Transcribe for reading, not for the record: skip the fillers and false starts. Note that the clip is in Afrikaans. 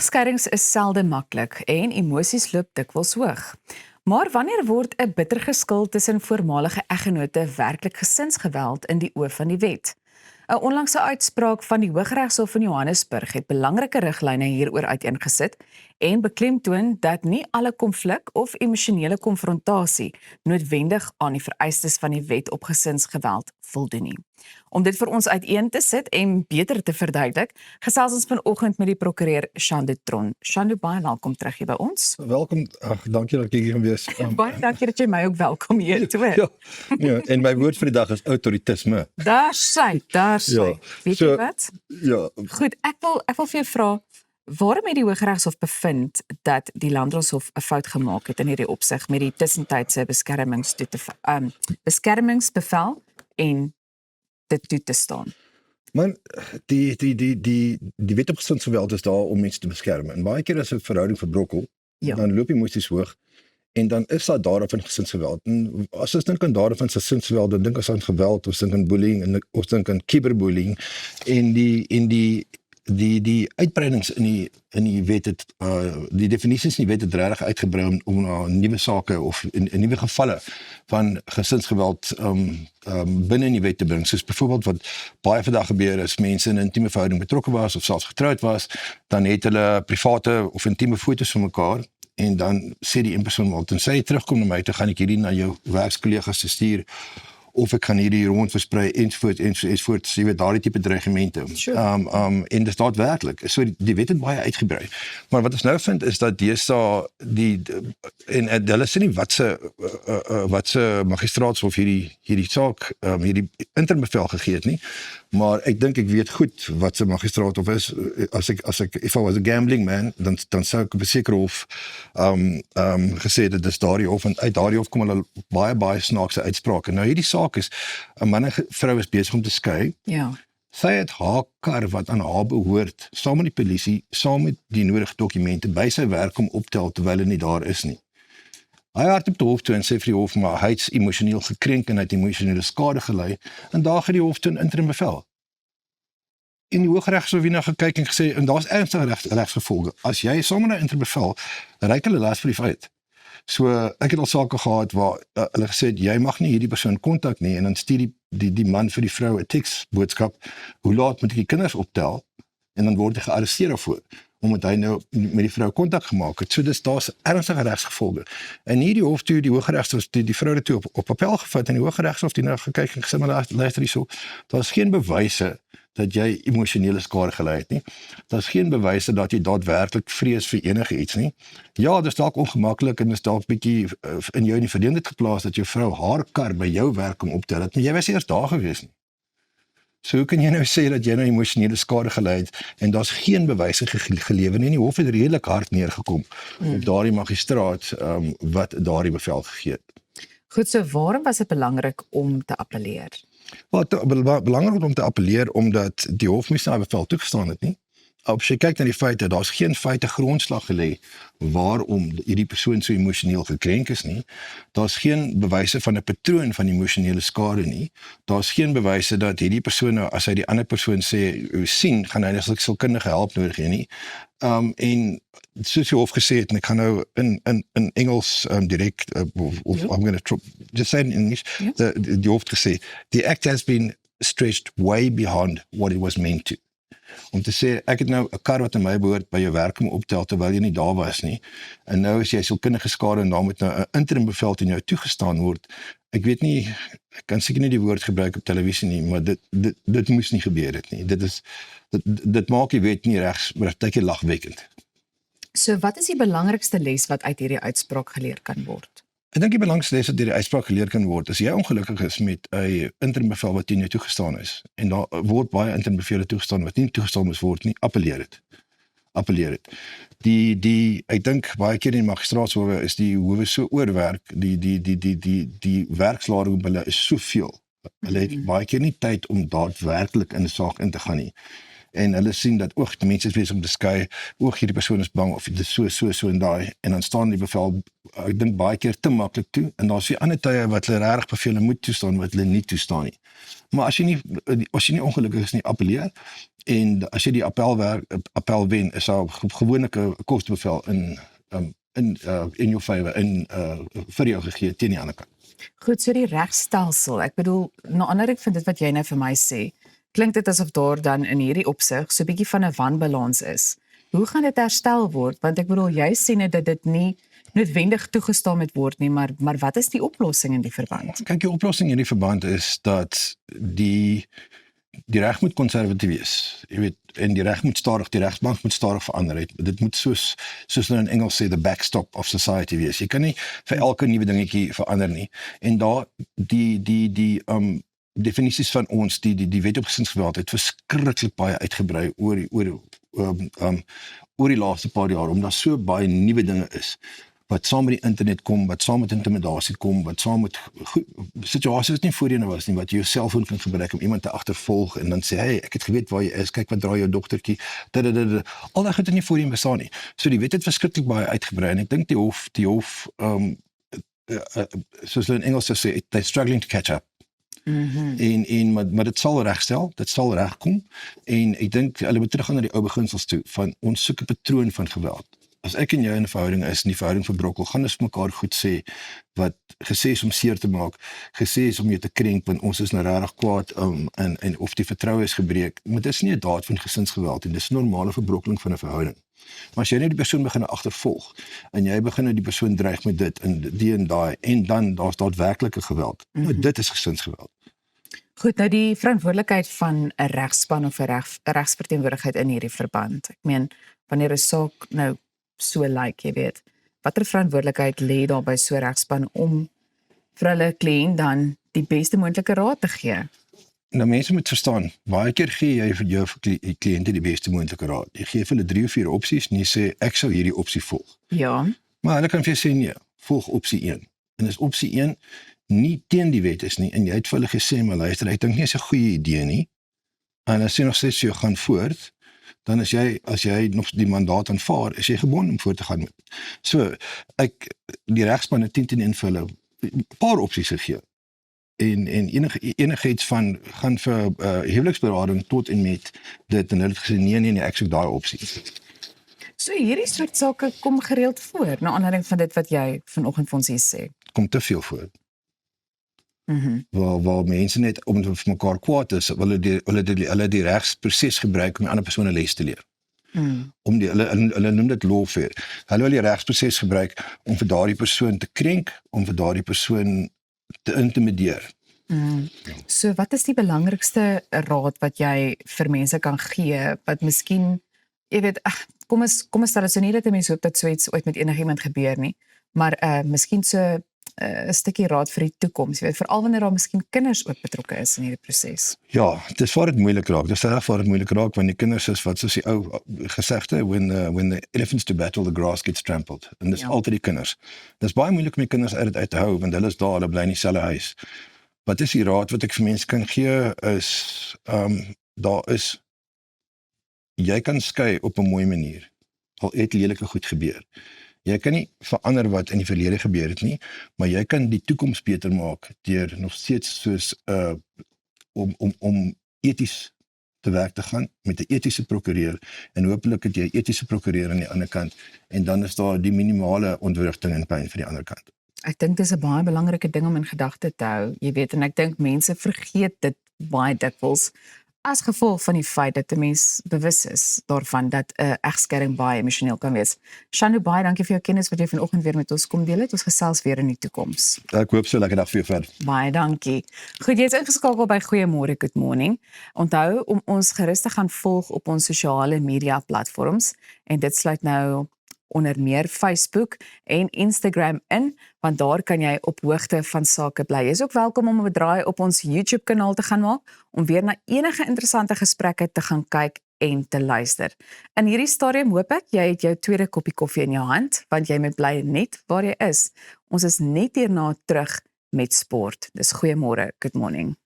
Egskeidings is selde maklik en emosies loop dikwels hoog. Maar wanneer word 'n bitter geskil tussen voormalige eggenote werklik gesinsgeweld in die oë van die wet? 'n Onlangse uitspraak van die Hooggeregshof in Johannesburg het belangrike riglyne hieroor uiteengesit en beklemtoon dat nie alle konflik of emosionele konfrontasie noodwendig aan die vereistes van die wet op gesinsgeweld voldoen nie. Om dit vir ons uiteen te sit en beter te verduidelik, gesels ons vanoggend met die prokureur Shandu Tron. Shandu, baie welkom terug hier by ons. Welkom, dankie dat ek hier kan wees. Baie dankie dat jy my ook welkom hier toe. Ja, en my woord vir die dag is autoritisme. Daar sy. Ja, Weet jy wat? Ja, Goed, ek wil vir jou vra, waarom het die Hooggeregshof bevind dat die Landdroshof 'n fout gemaak het in hierdie opsig met die tussentydse beskermingsbevel en dit toe te staan? man, die wet op gesinsgeweld is daar om mense te beskerm. En baie keer as 'n verhouding verbrokkel, Ja. dan loop die emosies hoog en dan is daar dade van gesinsgeweld. En as ons dink aan dade van gesinsgeweld, dan dink ons aan geweld, ons dink aan bullying en ons dink aan cyberbullying en die uitbreidings in die wet het die definisies in die wet het regtig uitgebrei om na nuwe sake of in nuwe gevalle van gesinsgeweld binne in die wet te bring. Soos byvoorbeeld wat baie vandag gebeur is, mense in 'n intieme verhouding betrokke was of selfs getroud was, dan het hulle private of intieme foto's van mekaar en dan sê die een persoon wel, tensy jy terugkom na my, dan gaan ek hierdie na jou werkskollegas stuur of ek gaan hierdie rond versprei ensovoort, jy weet, daardie tipe dreigemente. Sure. En dis daadwerklik. So die wet het baie uitgebrei. Maar wat ons nou vind is dat deesdae en hulle sê nie wat se magistraatshof hierdie saak, hierdie interimbevel gegee het nie. Maar ek dink ek weet goed wat se magistraathof is. If I was a gambling man, dan sou ek op 'n sekere hof gesê dat dis daardie hof, en uit daardie hof kom hulle baie snaakse uitsprake. Nou hierdie saak is, 'n man en vrou is besig om te skei. Ja. Sy het haar kar wat aan haar behoort, saam met die polisie, saam met die nodige dokumente by sy werk kom optel terwyl hy nie daar is nie. Hy hardloop die hof toe en sê vir die hof, maar hy het emosioneel gekrenk en hy het emosionele skade gelei, en daar gaan die hof toe 'n interim bevel. En die Hooggeregshof het na gekyk en gesê, en daar's ernstige regsgevolge. As jy sommer 'n interim bevel, reik hulle lasbrief uit. So ek het al sake gehad waar hulle gesê het, jy mag nie hierdie persoon kontak nie, en dan stuur die man vir die vrou 'n teksboodskap, hoe laat moet ek die kinders optel, en dan word hy gearresteer daarvoor, omdat hy nou met die vrou kontak gemaak het. So daar's ernstige regsgevolge. En hierdie hof toe, die Hooggeregshof, die vrou het toe op appel gevat, en die Hooggeregshof het nou gekyk en gesê, maar luister hierso, daar's geen bewyse dat jy emosionele skade gelei het nie. Daar's geen bewyse dat jy daadwerklik vrees vir enige iets nie. Ja, dis dalk ongemaklik en dis dalk bietjie in jou in die verleentheid geplaas dat jou vrou haar kar by jou werk kom optel het, maar jy was eers daar gewees nie. So hoe kan jy nou sê dat jy nou emosionele skade gelei het en daar's geen bewyse gelewer nie? Die hof het redelik hard neergekom op daardie magistraat wat daardie bevel gegee het. Goed, so waarom was dit belangrik om te appeleer? Belangrik om te appeleer omdat die hof moes na bevel toegestaan het nie. As jy kyk na die feite, daar's geen feite grondslag gelê waarom hierdie persoon so emosioneel gekrenk is nie. Daar's geen bewyse van 'n patroon van emosionele skade nie. Daar's geen bewyse dat hierdie persoon, as hy die ander persoon sien, gaan hy sielkundige hulp nodig hê nie. En soos die hof gesê het, en ek gaan nou in Engels direk, of I'm going to just say it in English, die hof het gesê, the act has been stretched way beyond what it was meant to. Om te sê, ek het nou 'n kar wat aan my behoort by jou werk om optel terwyl jy nie daar was nie, en nou is jy sielkundige skade en daar moet nou 'n interim bevel teen jou toegestaan word. Ek weet nie, ek kan seker nie die woord gebruik op televisie nie, maar dit moes nie gebeur het nie. Dit maak die wet nie regtig lagwekkend. So wat is die belangrikste les wat uit hierdie uitspraak geleer kan word? Ek dink die belangrikste les wat deur die uitspraak geleer kan word, as jy ongelukkig is met 'n interim bevel wat teen jou toegestaan is, en daar word baie interim bevele toegestaan wat nie toegestaan moes word nie, appeleer het. Ek dink baie keer in die magistraatshowe is die howe so oorwerk, die werkslading op hulle is soveel. Hulle het baie keer nie tyd om daadwerklik in 'n saak in te gaan nie. En hulle sien dat die mense is besig om te skei, hierdie persoon is bang, of dit is so en daai, en dan staan die bevel, ek dink baie keer te maklik toe, en daar's weer ander tye wat hulle regtig bevele moet toestaan, wat hulle nie toestaan nie. Maar as jy nie ongelukkig is nie, appeleer. En as jy die appel wen, is daar gewoonlik 'n kosbevel in jou favor vir jou gegee teen die ander kant. Goed, so die regstelsel. Ek bedoel, na aanleiding van dit wat jy nou vir my sê, klink dit asof daar dan in hierdie opsig so 'n bietjie van 'n wanbalans is. Hoe gaan dit herstel word? Want ek bedoel, jy sê net dat dit nie noodwendig toegestaan moet word nie, maar wat is die oplossing in die verband? Kyk, die oplossing in die verband is dat die reg moet konservatief wees. Jy weet, en die regsbank moet stadig verander. Dit moet soos hulle in Engels sê, the backstop of society wees. Jy kan nie vir elke nuwe dingetjie verander nie. En daar die definisies van ons, die wet op gesinsgeweld het verskriklik baie uitgebrei oor die laaste paar jaar, omdat so baie nuwe dinge is wat saam met die internet kom, wat saam met intimidasie kom, wat saam met situasies wat nie voorheen was nie, wat jy jou selfoon kan gebruik om iemand te agtervolg en dan sê, hey, ek het geweet waar jy is, kyk wat draai jou dogtertjie, al daai goed het nie voorheen bestaan nie. So die wet het verskriklik baie uitgebrei en ek dink die hof soos hulle in Engels sê, they're struggling to catch up. Maar dit sal regstel, dit sal regkom en ek dink hulle moet teruggaan na die ou beginsels toe van ons soek 'n patroon van geweld. As ek en jy in 'n verhouding is en die verhouding verbrokkel, gaan ons mekaar goed sê wat gesê is om seer te maak, gesê is om jou te krenk want ons is nou regtig kwaad en of die vertroue is gebreek. Maar dit is nie 'n daad van gesinsgeweld en dis 'n normale verbrokkeling van 'n verhouding. Maar as jy net die persoon begin agtervolg en jy begin die persoon dreig met dit en daai en dan daar's daadwerklike geweld. Nou dit is gesinsgeweld. Goed, nou die verantwoordelikheid van 'n regspan of 'n regsverteenwoordigheid in hierdie verband. Ek meen, wanneer 'n saak nou so lyk, jy weet, watter verantwoordelikheid lê daar by so 'n regspan om vir hulle kliënt dan die beste moontlike raad te gee? Nou mense moet verstaan, baie keer gee jy vir jou kliënte die beste moontlike raad. Jy gee vir hulle 3 of 4 opsies en jy sê ek sou hierdie opsie volg. Ja. Maar hulle kan vir jou sê nee, volg opsie 1. En as opsie 1 nie teen die wet is nie en jy het vir hulle gesê maar luister, ek dink nie is 'n goeie idee nie. En as jy nog steeds jy gaan voort, dan as jy nog die mandaat aanvaar, is jy gebond om voort te gaan met. So die regspan het 10 vir hulle 'n paar opsies gegee. En enigiets van gaan vir huweliksberading tot en met dit en hulle het gesê nee, ek soek daai opsie. So hierdie soort sake kom gereeld voor, na aanleiding van dit wat jy vanoggend vir ons hier sê. Kom te veel voor. Waar mense net om vir mekaar kwaad is, hulle die regsproses gebruik om 'n ander persoon 'n les te leer. Hulle noem dit lawfare. Hulle wil die regsproses gebruik om vir daardie persoon te krenk, om vir daardie persoon te intimideer. So wat is die belangrikste raad wat jy vir mense kan gee, wat miskien, jy weet, kom ons stel dit so nie dat 'n mens hoop dat so iets ooit met enigiemand gebeur nie, maar miskien so 'n stukkie raad vir die toekoms, jy weet, veral wanneer daar miskien kinders ook betrokke is in hierdie proses. Ja, dis waar dit moeilik raak. Dis reg waar dit moeilik raak want die kinders is wat soos die ou gesegde when the elephants to battle the grass gets trampled. En dis altyd die kinders. Dis baie moeilik om die kinders uit te hou want hulle is daar, hulle bly in dieselfde huis. Wat is die raad wat ek vir mense kan gee is jy kan skei op 'n mooi manier. Al het lelike goed gebeur. Jy kan nie verander wat in die verlede gebeur het nie, maar jy kan die toekoms beter maak deur nog steeds soos om eties te werk te gaan met 'n etiese prokureur en hopelik het jy 'n etiese prokureur aan die ander kant en dan is daar die minimale ontwrigting en pyn vir die ander kant. Ek dink dis 'n baie belangrike ding om in gedagte te hou, jy weet, en ek dink mense vergeet dit baie dikwels as gevolg van die feit dat 'n mens bewus is daarvan dat 'n egskeiding baie emosioneel kan wees. Shanu, baie dankie vir jou kennis wat jy vanoggend weer met ons kom deel het. Ons gesels weer in die toekoms. Ek hoop so, lekker dag vir jou verder. Baie dankie. Goed, jy is ingeskakel by Goeiemôre, Good Morning. Onthou om ons gerus te gaan volg op ons sosiale media platforms en dit sluit nou onder meer Facebook en Instagram in, want daar kan jy op hoogte van sake bly. Jy is ook welkom om 'n draai op ons YouTube kanaal te gaan maak, om weer na enige interessante gesprekke te gaan kyk en te luister. In hierdie stadium hoop ek, jy het jou tweede koppie koffie in jou hand, want jy moet bly net waar jy is. Ons is net hierna terug met sport. Dis Goeiemôre, Good Morning.